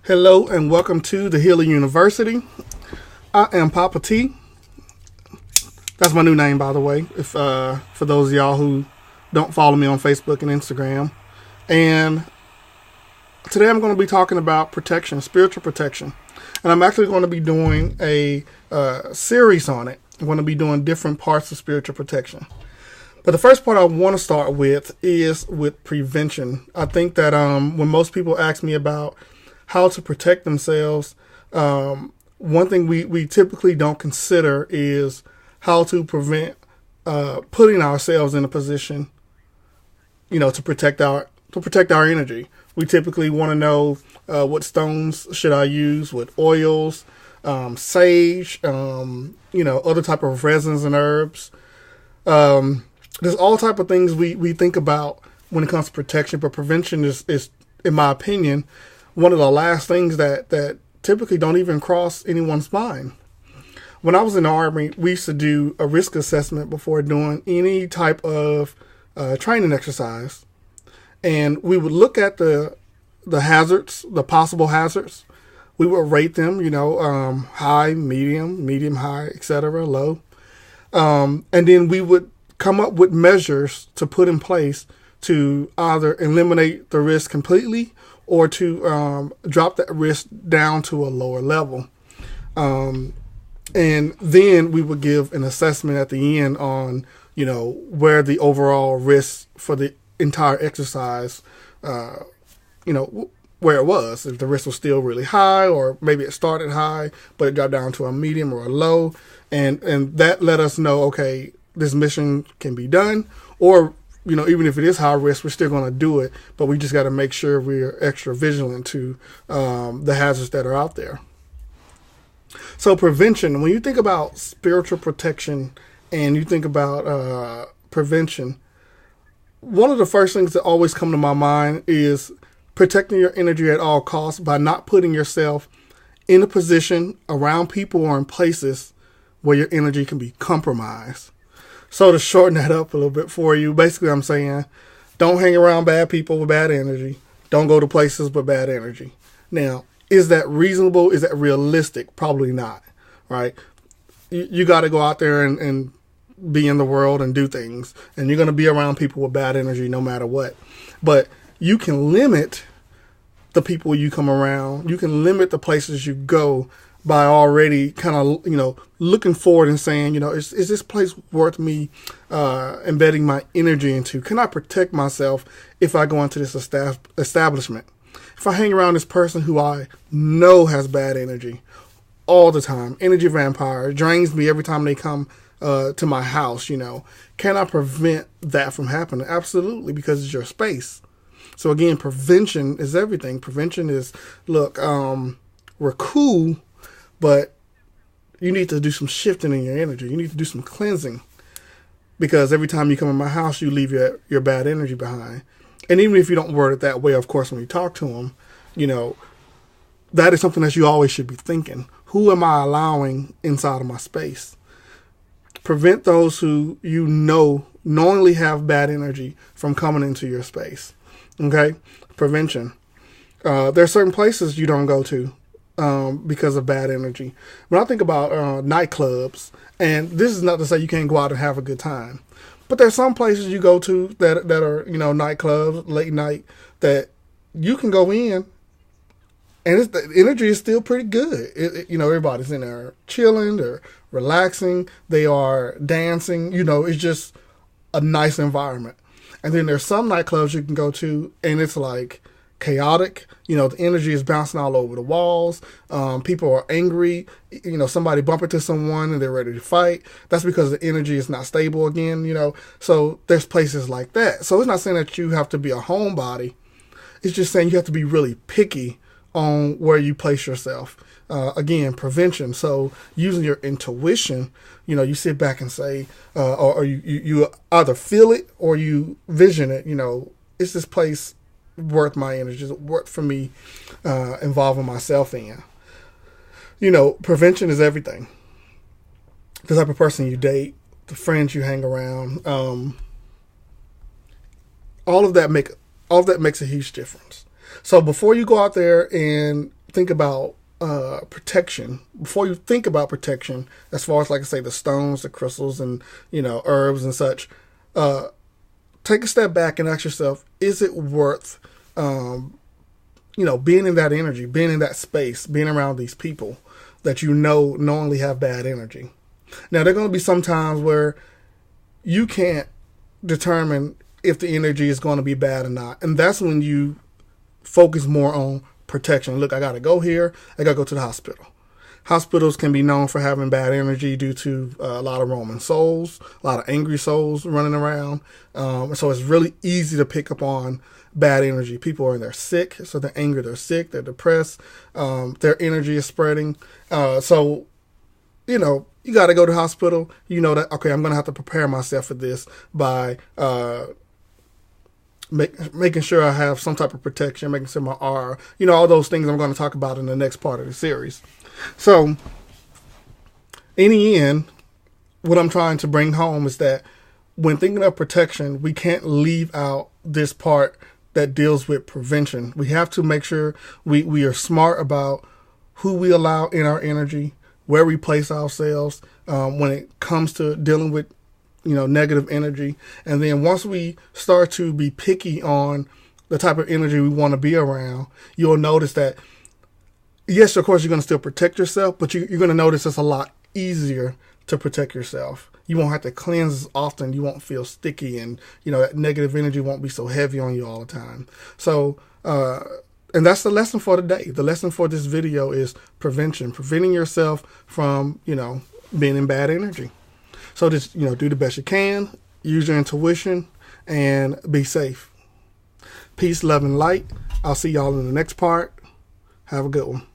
Hello and welcome to the Healing University. I am Papa T. That's my new name, by the way, if for those of y'all who don't follow me on Facebook and Instagram. And today I'm going to be talking about protection, spiritual protection. And I'm actually going to be doing a series on it. I'm going to be doing different parts of spiritual protection. But the first part I want to start with is with prevention. I think that when most people ask me about how to protect themselves, one thing we typically don't consider is how to prevent putting ourselves in a position, to protect our energy. We typically want to know what stones should I use, what oils, sage, other type of resins and herbs. There's all type of things we think about when it comes to protection, but prevention is, in my opinion, one of the last things that typically don't even cross anyone's mind. When I was in the Army, we used to do a risk assessment before doing any type of training exercise. And we would look at the hazards, the possible hazards. We would rate them, high, medium, high, etc., low. And then we would come up with measures to put in place to either eliminate the risk completely or to drop that risk down to a lower level. And then we would give an assessment at the end on, where the overall risk for the entire exercise, where it was. If the risk was still really high, or maybe it started high, but it dropped down to a medium or a low. And that let us know, okay, this mission can be done, or even if it is high risk, we're still going to do it, but we just got to make sure we're extra vigilant to the hazards that are out there. So prevention, when you think about spiritual protection and you think about prevention, one of the first things that always come to my mind is protecting your energy at all costs by not putting yourself in a position around people or in places where your energy can be compromised. So to shorten that up a little bit for you, basically I'm saying don't hang around bad people with bad energy. Don't go to places with bad energy. Now, is that reasonable? Is that realistic? Probably not, right? You got to go out there and be in the world and do things. And you're going to be around people with bad energy no matter what. But you can limit the people you come around. You can limit the places you go by already kind of, looking forward and saying, is this place worth me embedding my energy into? Can I protect myself if I go into this establishment? If I hang around this person who I know has bad energy all the time, energy vampire, drains me every time they come to my house, can I prevent that from happening? Absolutely, because it's your space. So again, prevention is everything. Prevention is, look, we're cool, but you need to do some shifting in your energy. You need to do some cleansing, because every time you come in my house, you leave your bad energy behind. And even if you don't word it that way, of course, when you talk to them, that is something that you always should be thinking. Who am I allowing inside of my space? Prevent those who knowingly have bad energy from coming into your space. Okay? Prevention. There are certain places you don't go to because of bad energy. When I think about nightclubs, and this is not to say you can't go out and have a good time, but there's some places you go to that are, nightclubs, late night, that you can go in and the energy is still pretty good. Everybody's in there chilling, they're relaxing, they are dancing, it's just a nice environment. And then there's some nightclubs you can go to and it's like chaotic. The energy is bouncing all over the walls. People are angry. Somebody bump into someone and they're ready to fight. That's because the energy is not stable again, So there's places like that. So it's not saying that you have to be a homebody. It's just saying you have to be really picky on where you place yourself. Again, prevention. So using your intuition, you sit back and say, or you either feel it or you vision it, is this place worth my energy? Is it worth for me involving myself in? Prevention is everything. The type of person you date, the friends you hang around, all of that makes a huge difference. So before you go out there and think about protection, before you think about protection, as far as like I say, the stones, the crystals, and herbs and such, take a step back and ask yourself: is it worth, being in that energy, being in that space, being around these people that knowingly have bad energy? Now, there are going to be some times where you can't determine if the energy is going to be bad or not, and that's when you focus more on protection. Look, I got to go here. I got to go to the hospital. Hospitals can be known for having bad energy due to a lot of roaming souls, a lot of angry souls running around. So it's really easy to pick up on bad energy. People are sick, so they're angry, they're sick, they're depressed. Their energy is spreading. So you got to go to the hospital. You know that, okay, I'm going to have to prepare myself for this by making sure I have some type of protection, making sure my aura, all those things I'm going to talk about in the next part of the series. So, in the end, what I'm trying to bring home is that when thinking of protection, we can't leave out this part that deals with prevention. We have to make sure we are smart about who we allow in our energy, where we place ourselves when it comes to dealing with negative energy. And then once we start to be picky on the type of energy we want to be around, you'll notice that, yes, of course, you're going to still protect yourself, but you're going to notice it's a lot easier to protect yourself. You won't have to cleanse as often. You won't feel sticky, and that negative energy won't be so heavy on you all the time. So, and that's the lesson for today. The lesson for this video is prevention, preventing yourself from, being in bad energy. So just, do the best you can, use your intuition, and be safe. Peace, love, and light. I'll see y'all in the next part. Have a good one.